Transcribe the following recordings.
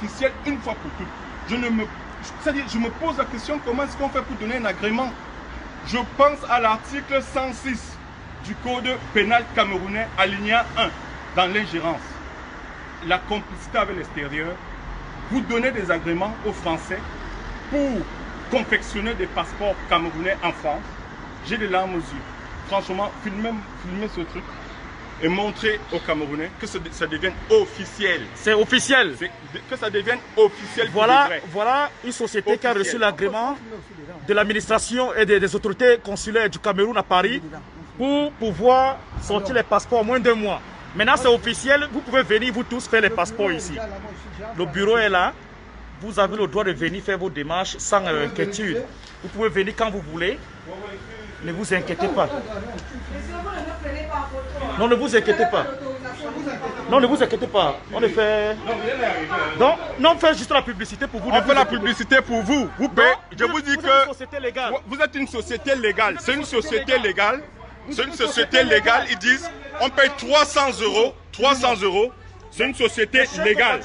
officiel une fois pour toutes. C'est-à-dire, je me pose la question, comment est-ce qu'on fait pour donner un agrément? Je pense à l'article 106 du Code pénal camerounais, alinéa 1, dans l'ingérence. La complicité avec l'extérieur. Vous donnez des agréments aux Français pour confectionner des passeports camerounais en France. J'ai des larmes aux yeux. Franchement, filmez ce truc et montrer aux Camerounais que ça devienne officiel. C'est officiel. Que ça devienne officiel. Voilà une société qui a reçu l'agrément de l'administration et des autorités consulaires du Cameroun à Paris pour pouvoir sortir les passeports en moins d'1 mois. Maintenant c'est officiel, vous pouvez venir vous tous faire les passeports ici. Le bureau est là, vous avez le droit de venir faire vos démarches sans inquiétude. Vous pouvez venir quand vous voulez, ne vous inquiétez pas. Non, ne vous inquiétez pas. Non, ne vous inquiétez pas. On le fait. Donc, non, on fait juste la publicité pour vous. On fait la publicité pour vous. Vous payez. Je vous dis que vous êtes une société légale. C'est une société légale. C'est une société légale. Ils disent on paye 300 €. 300 €. C'est une société légale.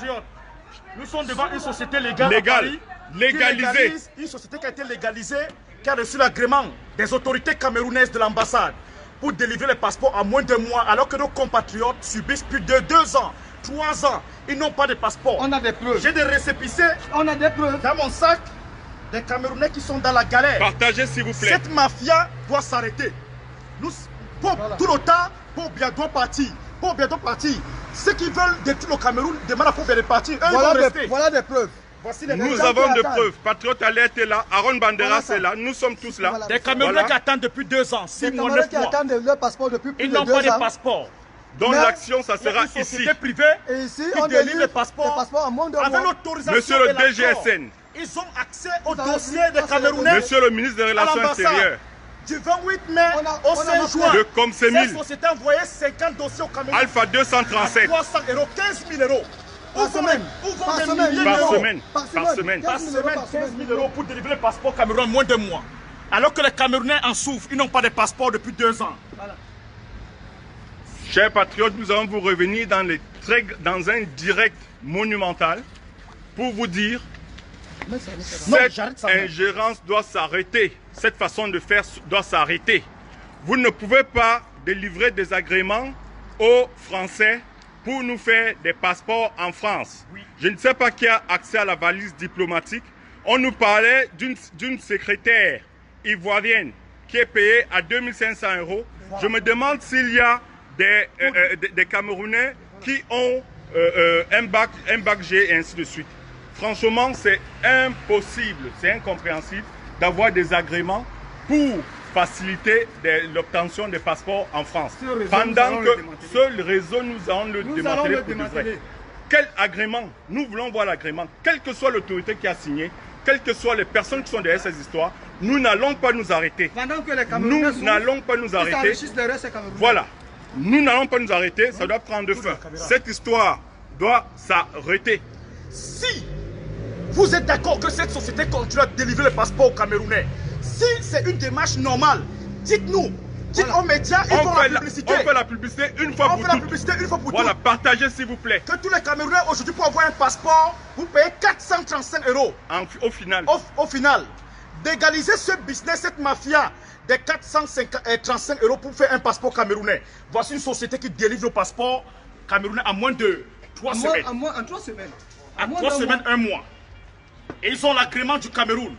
Nous sommes devant une société légale. Légalisée. Une société qui a été légalisée, qui a reçu l'agrément des autorités camerounaises de l'ambassade pour délivrer les passeports en moins d'1 mois, alors que nos compatriotes subissent plus de 2 ans, 3 ans. Ils n'ont pas de passeport. On a des preuves. J'ai des récépissés. On a des preuves. Dans mon sac, des Camerounais qui sont dans la galère. Partagez s'il vous plaît. Cette mafia doit s'arrêter. Tout le temps, pour bientôt partir. Pour bientôt partir. Ceux qui veulent détruire le Cameroun demandent à Paul de partir. Voilà des preuves. Nous avons de preuves. Patriote Alerte est là, Aaron Banderas est là, nous sommes tous là. Des Camerounais qui attendent depuis 2 ans, 6 mois, 9 mois. Qui attendent leur passeport depuis plus de 2 ans. Ils n'ont pas de passeport. Donc l'action, ça sera ici. Société privée et ici, qui on délivre les passeports en moins de mois. avec l'autorisation. Monsieur le DGSN. Ils ont accès au dossier des Camerounais. Monsieur le ministre des Relations extérieures. Du 28 mai au 5 juin, de Comsemil. cette société a envoyé 50 dossiers au Cameroun. Alpha 237. 300 €, 15 000 €. Par semaine. Par semaine. 15 000 € pour délivrer le passeport camerounais en moins d'1 mois. Alors que les Camerounais en souffrent, ils n'ont pas de passeport depuis 2 ans. Voilà. Chers patriotes, nous allons vous revenir dans un direct monumental pour vous dire cette ingérence doit s'arrêter. Cette façon de faire doit s'arrêter. Vous ne pouvez pas délivrer des agréments aux Français pour nous faire des passeports en France. Oui. Je ne sais pas qui a accès à la valise diplomatique. On nous parlait d'une secrétaire ivoirienne qui est payée à 2500 €. Voilà. Je me demande s'il y a des Camerounais qui ont un bac G et ainsi de suite. Franchement, c'est impossible, c'est incompréhensible d'avoir des agréments pour faciliter l'obtention des passeports en France. Pendant que ce réseau, nous allons le démanteler pour de vrai. Quel agrément? Nous voulons voir l'agrément. Quelle que soit l'autorité qui a signé, quelles que soient les personnes qui sont derrière ces histoires, nous n'allons pas nous arrêter. Pendant que les Camerounais nous n'allons pas nous arrêter. Voilà. Nous n'allons pas nous arrêter, ça doit prendre fin. Cette histoire doit s'arrêter. Si vous êtes d'accord que cette société continue à délivrer les passeports aux Camerounais, si c'est une démarche normale, dites-nous. Dites aux médias, ils font la publicité. On fait la publicité une fois pour toutes. Voilà, partagez s'il vous plaît. Que tous les Camerounais aujourd'hui pour avoir un passeport, vous payez 435 €. Au final. Au final. D'égaliser ce business, cette mafia des 435 € pour faire un passeport camerounais. Voici une société qui délivre le passeport camerounais en moins de 3 semaines. En 3 semaines. En 3 semaines, 1 mois. Et ils ont l'agrément du Cameroun.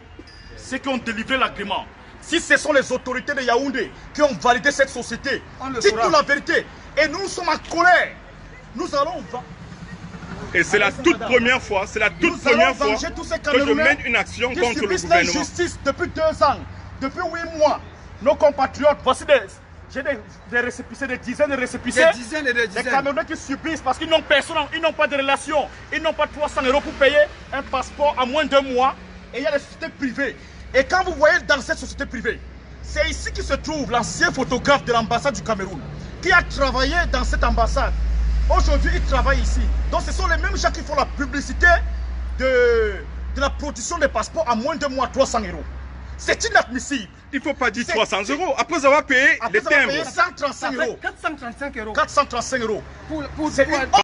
Ceux qui ont délivré l'agrément. Si ce sont les autorités de Yaoundé qui ont validé cette société, dites-nous la vérité. Et nous sommes en colère. Nous allons... Et c'est la toute première fois, que je mène une action contre le gouvernement. Justice depuis 2 ans, depuis 8 mois. Nos compatriotes, voici j'ai des récépissés, des dizaines de récépissés. Des dizaines et des dizaines. Des Camerounais qui subissent parce qu'ils n'ont personne, ils n'ont pas de relation. Ils n'ont pas 300 € pour payer un passeport en moins d'1 mois. Et il y a des sociétés privées. Et quand vous voyez dans cette société privée, c'est ici que se trouve l'ancien photographe de l'ambassade du Cameroun, qui a travaillé dans cette ambassade. Aujourd'hui, il travaille ici. Donc ce sont les mêmes gens qui font la publicité de la production des passeports en moins de mois, 300 €. C'est inadmissible. Il ne faut pas dire 300 €. Après avoir payé les timbres. 135 €. 435 €. 435 €. Pour